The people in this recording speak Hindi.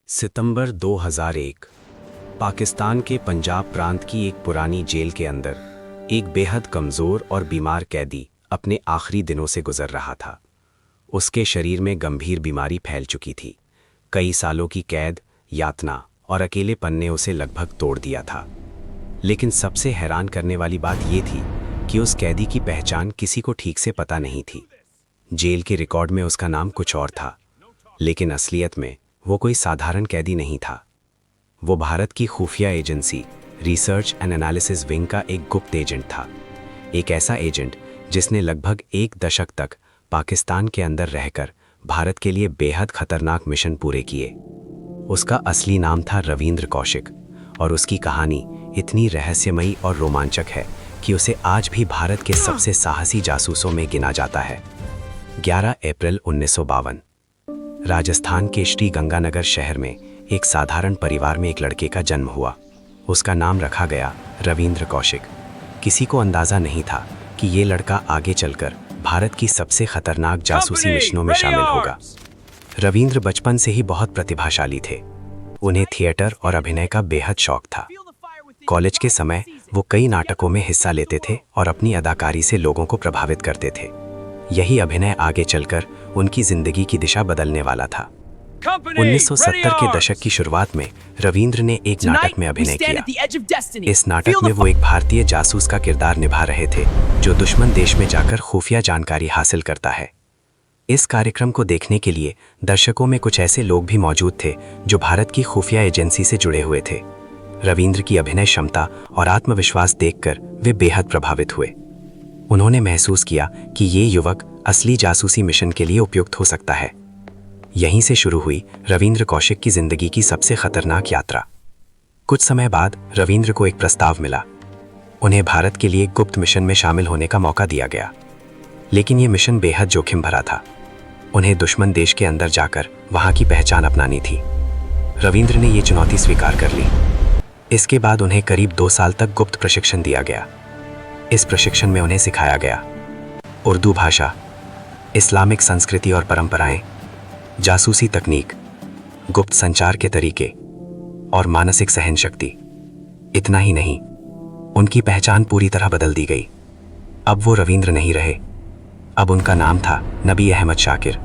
सितंबर 2001 पाकिस्तान के पंजाब प्रांत की एक पुरानी जेल के अंदर एक बेहद कमज़ोर और बीमार कैदी अपने आखिरी दिनों से गुजर रहा था। उसके शरीर में गंभीर बीमारी फैल चुकी थी। कई सालों की कैद, यातना और अकेलेपन ने उसे लगभग तोड़ दिया था। लेकिन सबसे हैरान करने वाली बात यह थी कि उस कैदी की पहचान किसी को ठीक से पता नहीं थी। जेल के रिकॉर्ड में उसका नाम कुछ और था, लेकिन असलियत में वो कोई साधारण कैदी नहीं था। वो भारत की खुफिया agency research and analysis wing का एक गुप्त एजेंट था। एक ऐसा एजेंट जिसने लगभग एक दशक तक पाकिस्तान के अंदर रहकर भारत के लिए बेहद खतरनाक मिशन पूरे किए। उसका असली नाम था रविंद्र कौशिक और उसकी कहानी इतनी रहस्यमयी और रोमांचक है कि उसे आज भी भारत के सबसे साहसी जासूसों में गिना जाता है। 11 अप्रैल 1952 राजस्थान के श्री गंगानगर शहर में एक साधारण परिवार में एक लड़के का जन्म हुआ। उसका नाम रखा गया रविंद्र कौशिक। किसी को अंदाजा नहीं था कि ये लड़का आगे चलकर भारत की सबसे खतरनाक जासूसी मिशनों में शामिल होगा। रविंद्र बचपन से ही बहुत प्रतिभाशाली थे। उन्हें थिएटर और अभिनय का बेहद शौक था। कॉलेज के समय वो कई नाटकों में हिस्सा लेते थे और अपनी अदाकारी से लोगों को प्रभावित करते थे। यही अभिनय आगे चलकर उनकी जिंदगी की दिशा बदलने वाला था। 1970 के दशक की शुरुआत में रविंद्र ने एक नाटक में अभिनय किया। इस नाटक में वो एक भारतीय जासूस का किरदार निभा रहे थे जो दुश्मन देश में जाकर खुफिया जानकारी हासिल करता है। इस कार्यक्रम को देखने के लिए दर्शकों में कुछ ऐसे लोग भी मौजूद थे जो भारत की खुफिया एजेंसी से जुड़े हुए थे। रविंद्र की अभिनय क्षमता और आत्मविश्वास देखकर वे बेहद प्रभावित हुए। उन्होंने महसूस किया कि ये युवक असली जासूसी मिशन के लिए उपयुक्त हो सकता है। यहीं से शुरू हुई रविंद्र कौशिक की जिंदगी की सबसे खतरनाक यात्रा। कुछ समय बाद रविंद्र को एक प्रस्ताव मिला। उन्हें भारत के लिए गुप्त मिशन में शामिल होने का मौका दिया गया, लेकिन ये मिशन बेहद जोखिम भरा था। उन्हें दुश्मन देश के अंदर जाकर वहां की पहचान अपनानी थी। रविंद्र ने ये चुनौती स्वीकार कर ली। इसके बाद उन्हें करीब 2 साल तक गुप्त प्रशिक्षण दिया गया। इस प्रशिक्षण में उन्हें सिखाया गया उर्दू भाषा, इस्लामिक संस्कृति और परंपराएं, जासूसी तकनीक, गुप्त संचार के तरीके और मानसिक सहनशक्ति। इतना ही नहीं, उनकी पहचान पूरी तरह बदल दी गई। अब वो रविंद्र नहीं रहे, अब उनका नाम था नबी अहमद शाकिर।